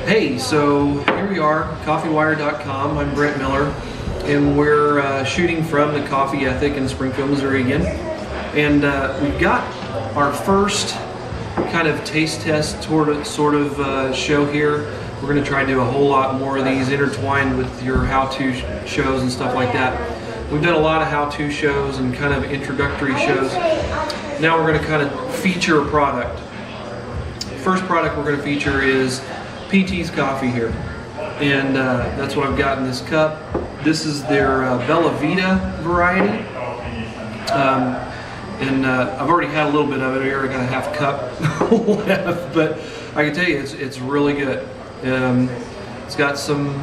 Hey, so here we are, coffeewire.com. I'm Brent Miller, and we're shooting from the Coffee Ethic in Springfield, Missouri again. And we've got our first kind of taste test sort of show here. We're going to try to do a whole lot more of these intertwined with your how-to shows and stuff like that. We've done a lot of how-to shows and kind of introductory shows. Now we're going to kind of feature a product. First product we're going to feature is PT's coffee here, and that's what I've got in this cup. This is their Bella Vita variety, and I've already had a little bit of it here. I got a half cup left, but I can tell you it's really good. It's got some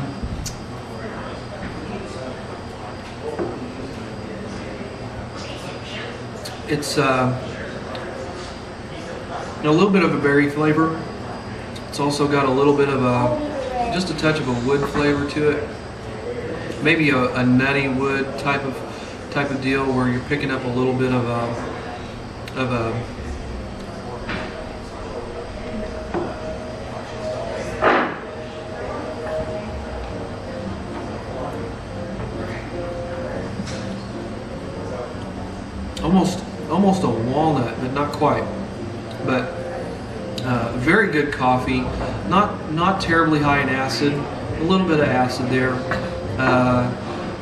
a little bit of a berry flavor. It's also got a little bit of just a touch of a wood flavor to it. Maybe a nutty wood type of deal where you're picking up a little bit of a almost a walnut, but not quite. But very good coffee, not terribly high in acid, a little bit of acid there.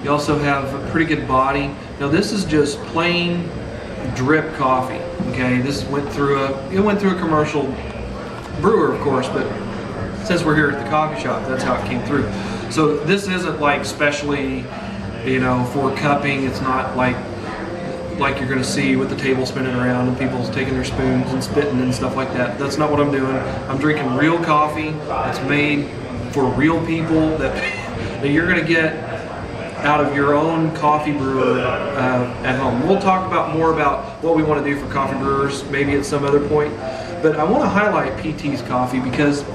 You also have a pretty good body. Now this is just plain drip coffee. Okay, this went through a commercial brewer, of course, but since we're here at the coffee shop, that's how it came through. So this isn't like specially, for cupping. It's not like you're going to see with the table spinning around and people taking their spoons and spitting and stuff like that. That's not what I'm doing. I'm drinking real coffee that's made for real people that you're going to get out of your own coffee brewer at home. We'll talk more about what we want to do for coffee brewers maybe at some other point. But I want to highlight PT's coffee because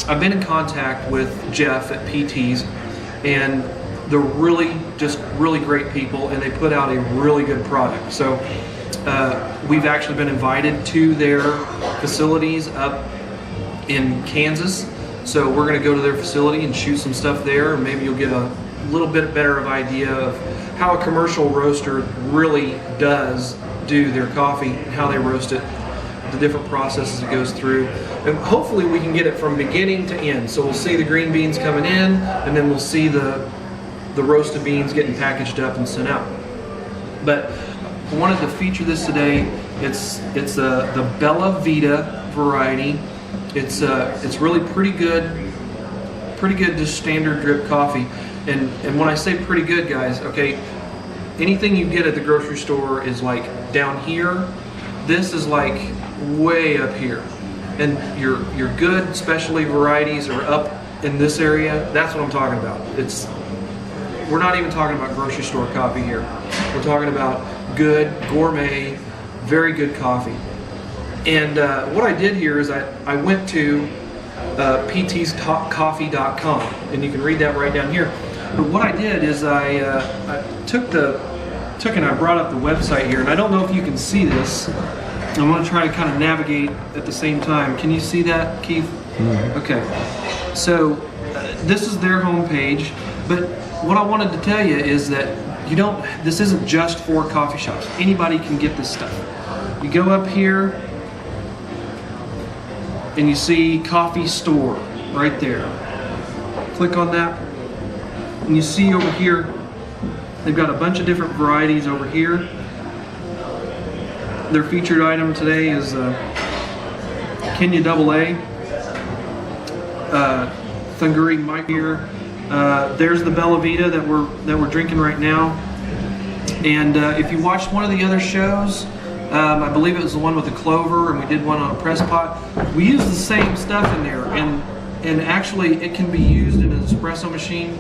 I've been in contact with Jeff at PT's, and they're really great people, and they put out a really good product. So we've actually been invited to their facilities up in Kansas. So we're going to go to their facility and shoot some stuff there, and maybe you'll get a little bit better of idea of how a commercial roaster really does do their coffee, and how they roast it, the different processes it goes through. And hopefully we can get it from beginning to end. So we'll see the green beans coming in, and then we'll see the roasted beans getting packaged up and sent out. But I wanted to feature this today. It's the Bella Vita variety. It's really pretty good, just standard drip coffee. And when I say pretty good, guys, okay, anything you get at the grocery store is like down here. This is like way up here, and your good specialty varieties are up in this area. That's what I'm talking about. We're not even talking about grocery store coffee here. We're talking about good, gourmet, very good coffee. And what I did here is I went to ptscoffee.com, and you can read that right down here. But what I did is I took and I brought up the website here, and I don't know if you can see this. I'm going to try to kind of navigate at the same time. Can you see that, Keith? Mm-hmm. Okay. So this is their homepage, but what I wanted to tell you is that this isn't just for coffee shops. Anybody can get this stuff. You go up here and you see coffee store right there. Click on that and you see over here they've got a bunch of different varieties over here. Their featured item today is Kenya AA, Thunguri Mike here. There's the Bella Vita that we're drinking right now. And if you watched one of the other shows, I believe it was the one with the clover, and we did one on a press pot. We used the same stuff in there, and actually it can be used in an espresso machine,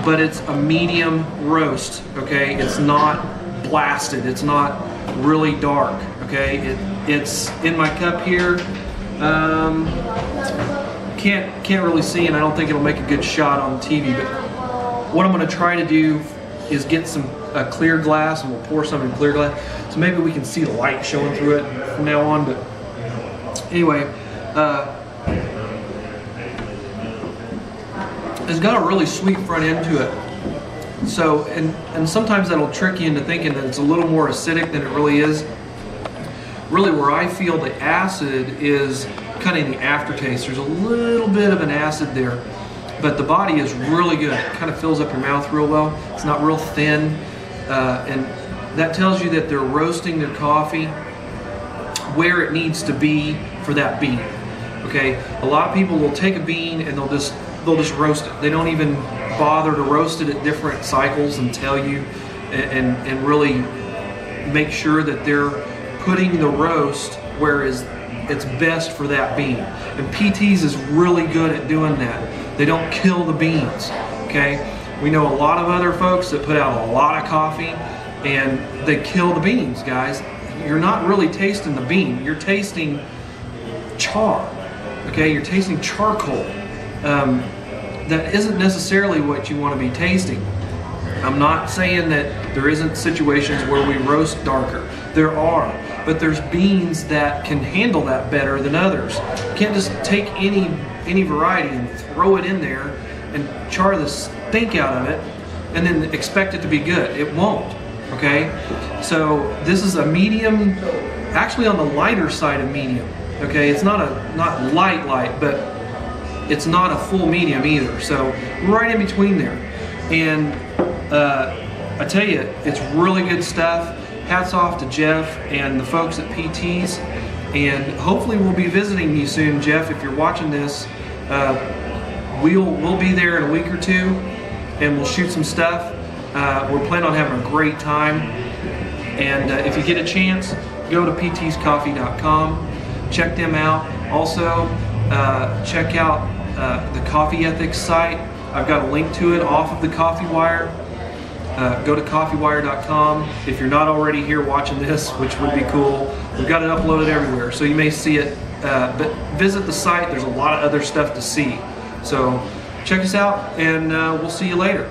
but it's a medium roast. Okay, it's not blasted. It's not really dark. Okay, it's in my cup here. Can't really see, and I don't think it'll make a good shot on TV, but what I'm going to try to do is get a clear glass, and we'll pour some in clear glass, so maybe we can see the light showing through it from now on. But anyway, It's got a really sweet front end to it. So, and sometimes that'll trick you into thinking that it's a little more acidic than it really is. Really, where I feel the acid is kind of in the aftertaste. There's a little bit of an acid there, but the body is really good. It kind of fills up your mouth real well. It's not real thin, and that tells you that they're roasting their coffee where it needs to be for that bean. Okay, a lot of people will take a bean and they'll just roast it. They don't even bother to roast it at different cycles and tell you, and really make sure that they're putting the roast where it's best for that bean. And PT's is really good at doing that. They don't kill the beans. Okay, we know a lot of other folks that put out a lot of coffee and they kill the beans, guys. You're not really tasting the bean. You're tasting char. Okay, you're tasting charcoal. That isn't necessarily what you want to be tasting. I'm not saying that there isn't situations where we roast darker. There are, but there's beans that can handle that better than others. You can't just take any variety and throw it in there and char the stink out of it and then expect it to be good. It won't. Okay, so this is a medium, actually on the lighter side of medium. Okay, it's not light, but it's not a full medium either. So right in between there. And I tell you, it's really good stuff. Hats off to Jeff and the folks at PT's. And hopefully we'll be visiting you soon, Jeff. If you're watching this, we'll be there in a week or two, and we'll shoot some stuff. We're planning on having a great time. And if you get a chance, go to ptscoffee.com. Check them out. Also, check out the Coffee Ethics site. I've got a link to it off of the Coffee Wire. Go to coffeewire.com. If you're not already here watching this, which would be cool, we've got it uploaded everywhere, so you may see it. But visit the site. There's a lot of other stuff to see. So check us out, and we'll see you later.